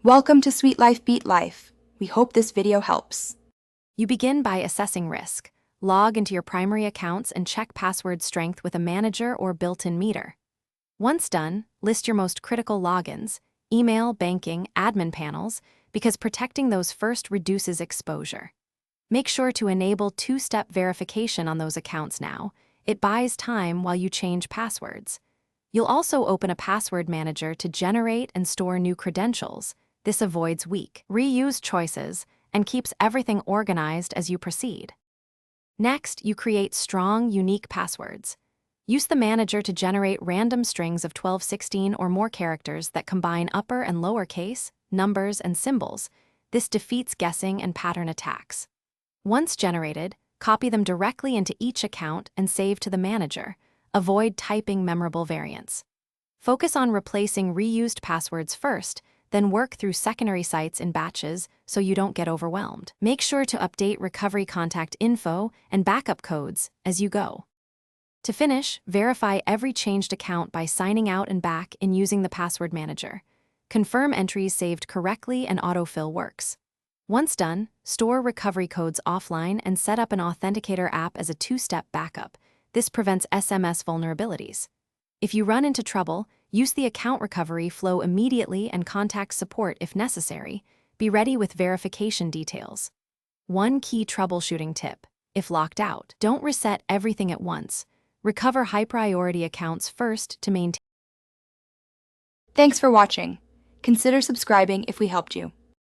Welcome to Sweet Life Beat Life. We hope this video helps. You begin by assessing risk. Log into your primary accounts and check password strength with a manager or built-in meter. Once done, list your most critical logins, email, banking, admin panels, because protecting those first reduces exposure. Make sure to enable two-step verification on those accounts now. It buys time while you change passwords. You'll also open a password manager to generate and store new credentials. This avoids weak, reused choices and keeps everything organized as you proceed. Next, you create strong, unique passwords. Use the manager to generate random strings of 12, 16, or more characters that combine upper and lower case, numbers, and symbols. This defeats guessing and pattern attacks. Once generated, copy them directly into each account and save to the manager. Avoid typing memorable variants. Focus on replacing reused passwords first, then work through secondary sites in batches so you don't get overwhelmed. Make sure to update recovery contact info and backup codes as you go. To finish, verify every changed account by signing out and back in using the password manager. Confirm entries saved correctly and autofill works. Once done, store recovery codes offline and set up an authenticator app as a two-step backup. This prevents SMS vulnerabilities. If you run into trouble, use the account recovery flow immediately and contact support if necessary. Be ready with verification details. One key troubleshooting tip: if locked out, don't reset everything at once. Recover high-priority accounts first to maintain. Thanks for watching. Consider subscribing if we helped you.